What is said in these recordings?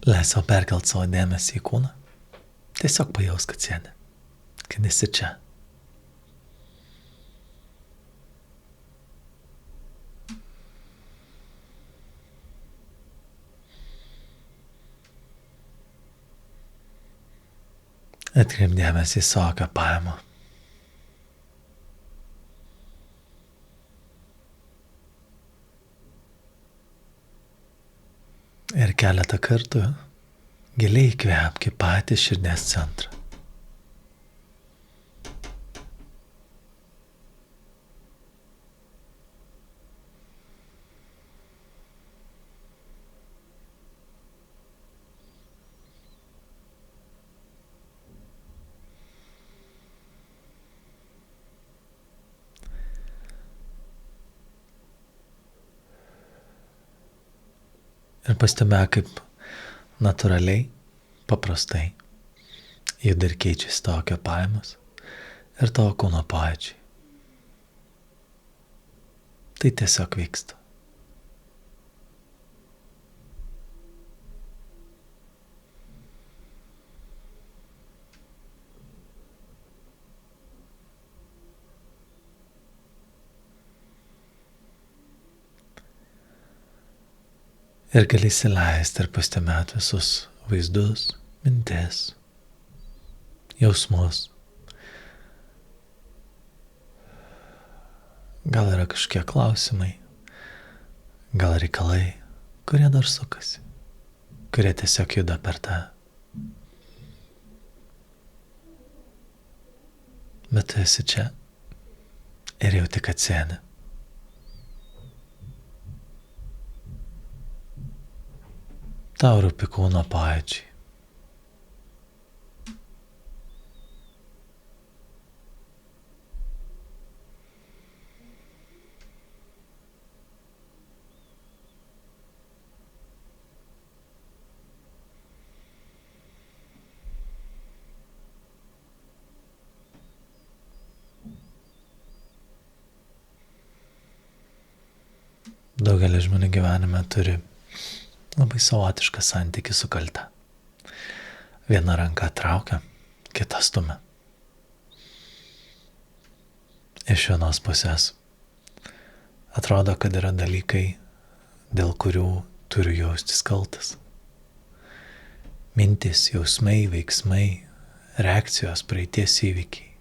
Leis savo perkelt savo dėmesį į kūną. Tiesiog pajaus, kad sėdi, kad esi čia. Atkreip dėmesį į savo kvėpavimą. Ir keletą kartų giliai įkvėpk į patį širdies centrą. Ir pastebėk, kaip natūraliai, paprastai juda ir keičiasi tavo kvėpavimas ir tavo kūno pojūčiai. Tai tiesiog vyksta. Ir gali įsileisti ir pastebėti visus vaizdus, mintis, jausmus. Gal yra kažkiek klausimai, gal reikalai, kurie dar sukasi, kurie tiesiog juda per tave. Bet tu esi čia ir jau tik atsėdi. Tau rūpi kūno pojūčiai. Daugelis žmonių gyvenime turi labai savotišką santykį su kalte. Viena ranka traukia, kita stumia. Iš vienos pusės atrodo, kad yra dalykai, dėl kurių turiu jaustis kaltas. Mintys, jausmai, veiksmai, reakcijos, praeities įvykiai.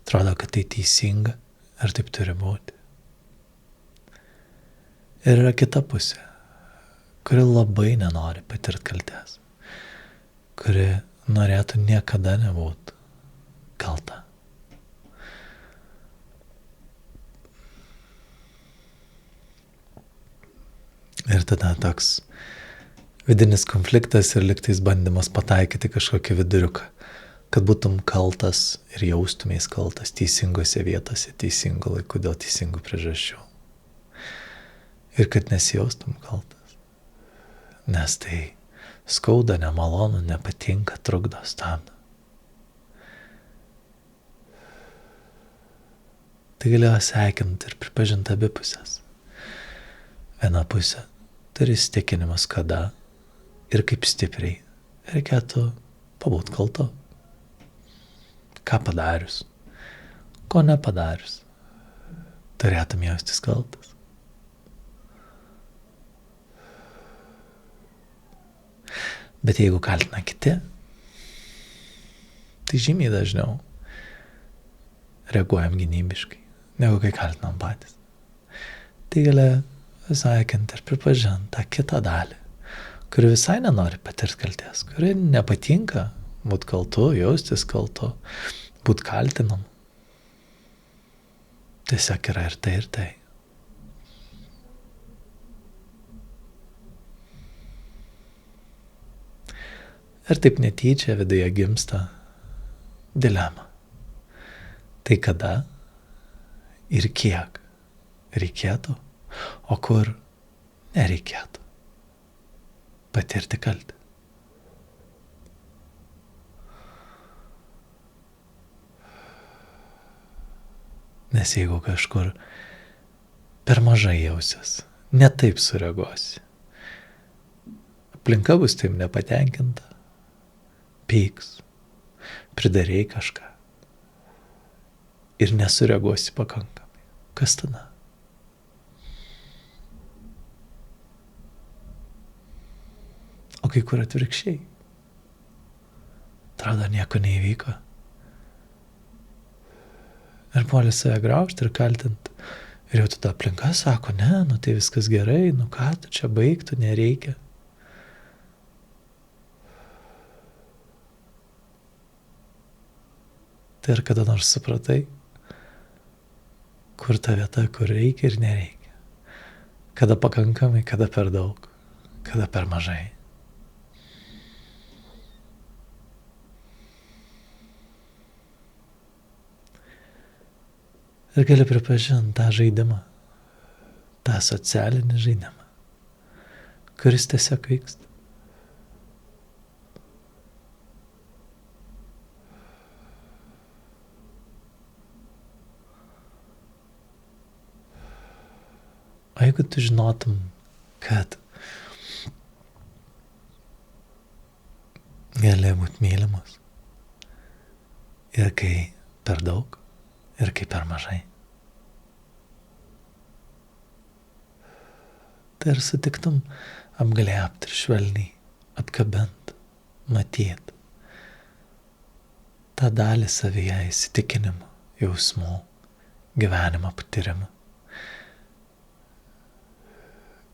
Atrodo, kad tai teisinga ir taip turi būti. Ir yra kita pusė, kuri labai nenori patirti kaltės, kuri norėtų niekada nebūti kalta. Ir tada toks vidinis konfliktas ir lygtais bandymas pataikyti kažkokį viduriuką, kad būtum kaltas ir jaustumės kaltas teisingose vietose, teisingų laikų dėl teisingų priežasčių. Ir kad nesijaustum kaltas. Nes tai skauda, nemalonu, nepatinka, trukdo, stabdo. Tai galėjo sveikinti ir pripažinti abi pusės. Viena pusė turi įsitikinimus, kada ir kaip stipriai reikėtų pabūti kaltu. Ką padarius, ko nepadarius, turėtum jaustis kaltas. Bet jeigu kaltina kiti, tai žymiai dažniau reaguojam gynybiškai, negu kai kaltinam patys. Tai gali sveikinti ir pripažinti tą kitą dalį, kuri visai nenori patirti kaltės, kuri nepatinka būti kaltu, jaustis kaltu, būti kaltinam. Tiesiog yra ir tai, ir tai. Ir taip netyčia viduje gimsta dilema. Tai kada ir kiek reikėtų, o kur nereikėtų patirti kaltę. Nes jeigu kažkur per mažai jausies, ne taip sureaguosi, aplinka bus taip nepatenkinta, pyks, pridarei kažką ir nesureaguosi pakankamai. Kas tada? O kai kur atvirkščiai. Atrodo, nieko neįvyko. Ir puolė save graužti ir kaltinti. Ir jau tada aplinka sako, ne, nu tai viskas gerai, nu ką tu čia baigtų, nereikia. Tai ar kada nors supratai, kur ta vieta, kur reikia ir nereikia. Kada pakankamai, kada per daug, kada per mažai. Ir gali pripažinti tą žaidimą, tą socialinį žaidimą, kuris tiesiog vyksta. O jeigu tu žinotum, kad gali būti mylimas ir kai per daug, ir kai per mažai. Tai ir sutiktum apglėbti ir švelniai, apkabint, matyt tą dalį savyje įsitikinimų, jausmų, gyvenimo patyrimų,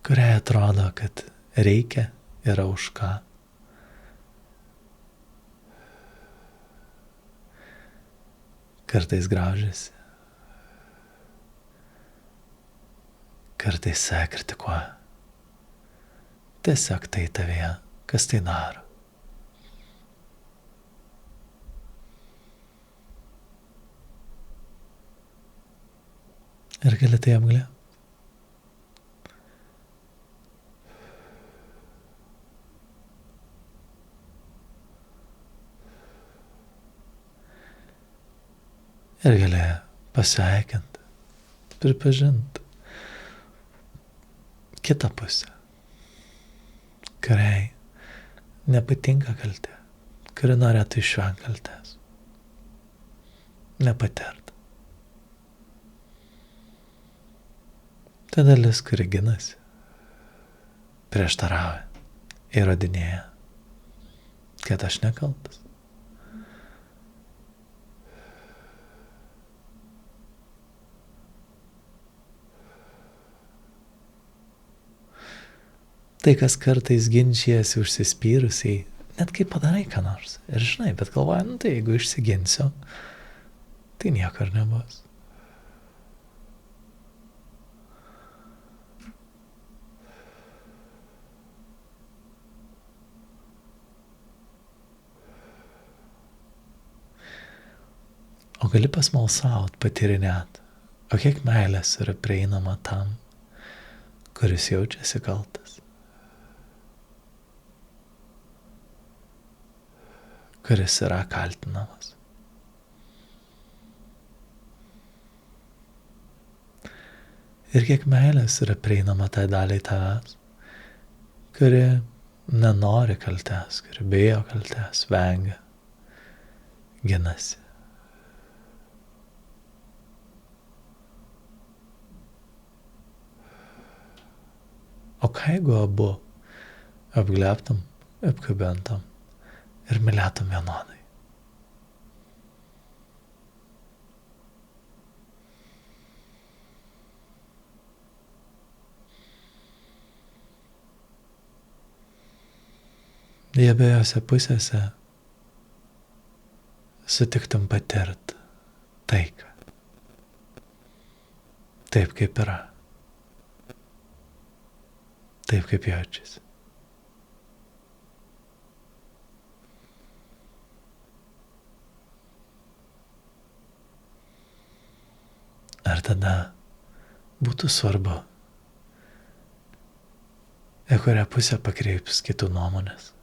kuriai atrodo, kad reikia, yra už ką. Kartais graužiasi, kartais save kritikuoja. Tiesiog tai tavyje, kas tai daro. Ir gali tai apglėbti. Ir gali pasveikinti, pripažinti kitą pusę, kuriai nepatinka kaltė, kuri norėtų išvengti kaltės, nepatirt. Tai dalis, kuri ginasi, prieštarauja, įrodinėja, kad aš nekaltas. Tai, kas kartais ginčijasi užsispyrusiai, net kai padarai ką nors. Ir žinai, bet galvoja, nu tai jeigu išsiginsiu, tai nieko ir nebus. O gali pasmalsaut, patyrinėt, o kiek meilės yra prieinama tam, kuris jaučiasi kaltas. Kuris yra kaltinamas. Ir kiek meilės yra prieinama tai daliai tavęs, kuri nenori kaltės, kuri bijo kaltės, vengia, ginasi. O ką jeigu abu apglėbtum, apkabintum ir mylėtum vienodai? Jie abiejose pusėse sutiktum patirt taiką. Taip kaip yra. Taip kaip jaučiasi. Ar tada būtų svarbu, į kurią pusę pakreips kitų nuomonės?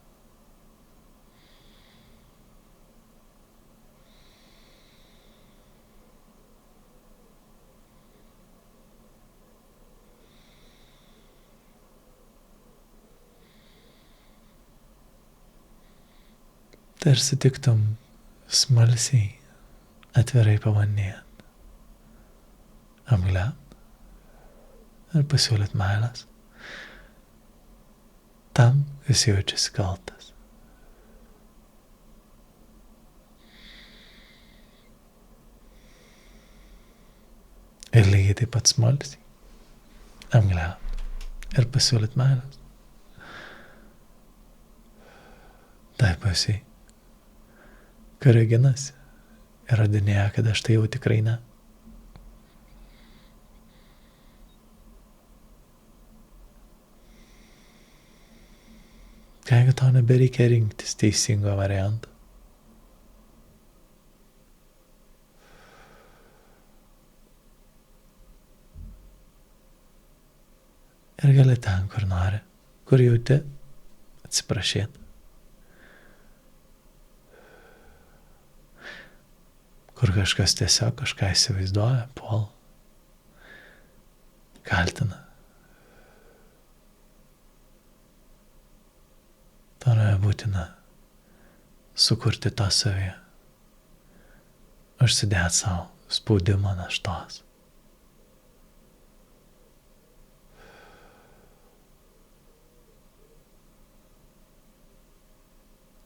tarsi tiktum smalsiai, atvirai pabandėjant apglėbt ir pasiūlyt meilės tam, kas jaučiasi kaltas. Ir lygiai taip pat smalsiai apglėbt ir pasiūlyt meilės tai pusiai, kuri ginasi ir radinėja, kad aš tai jau tikrai ne. Jeigu tau nebereikia rinktis teisingo varianto, ir gali ten, kur nori, kur jauti, atsiprašyti. Kur kažkas tiesiog kažką įsivaizduoja, puola, kaltina. Tau nebūtina sukurti to savyje, užsidėti savo spaudimą naštos.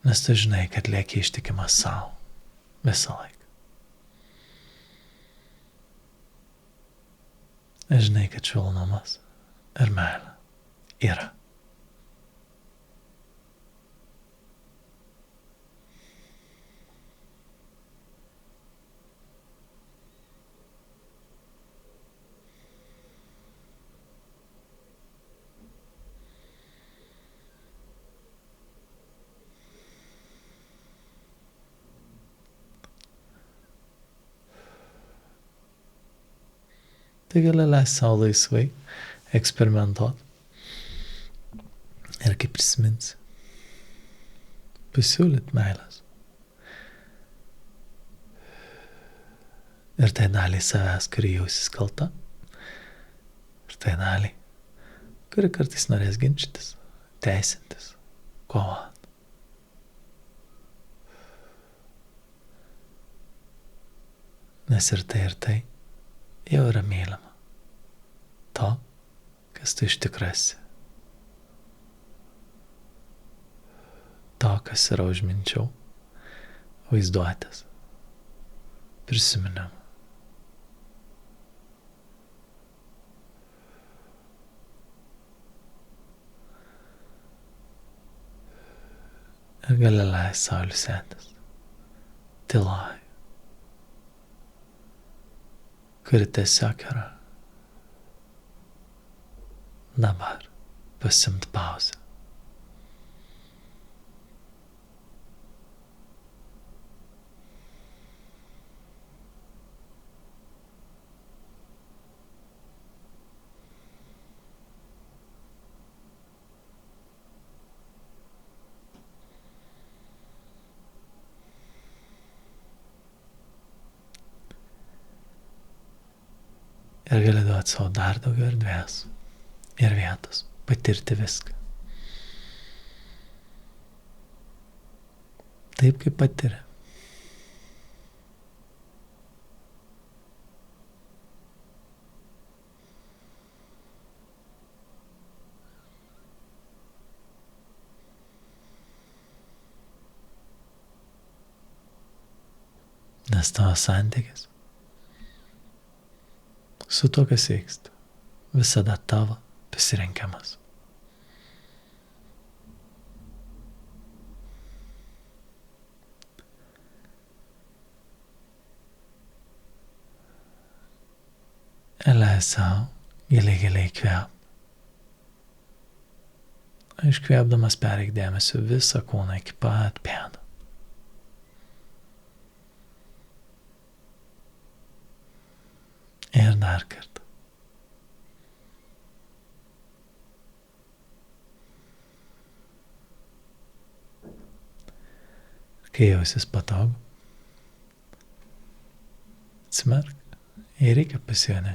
Nes tu žinai, kad lieki ištikimas savo visą laiką. Žinai, kad švelnumas ir meilė yra. Tai gali leisti savo laisvai eksperimentuoti. Ir kaip prisiminsi, pasiūlyt meilės. Ir tai daliai savęs, kuri jausis kalta. Ir tai daliai, kuri kartais norės ginčytis, teisintis, kovot. Nes ir tai jau yra mylima. To, kas tu iš tikrasi. To, kas yra užminčiau, vaizduotės, prisiminimų. Ir gali leisti sau ilsėtis tyloj, kuri tiesiog yra. Dabar pasiimt pauzę. Ir gali duoti savo dar daugiau erdvės ir vietos patirti viską. Taip, kaip patiri. Nes tavo santykis su to, kas vyksta, visada tavo pasirinkimas. Ir leis savo giliai įkvėp. Iškvėpdamas pereik dėmesio visą kūną iki pat pėdų. Ir dar kartą. Kai jausis patogu, atsimerk ir reikia pasienį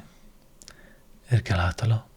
ir keliauti toliau.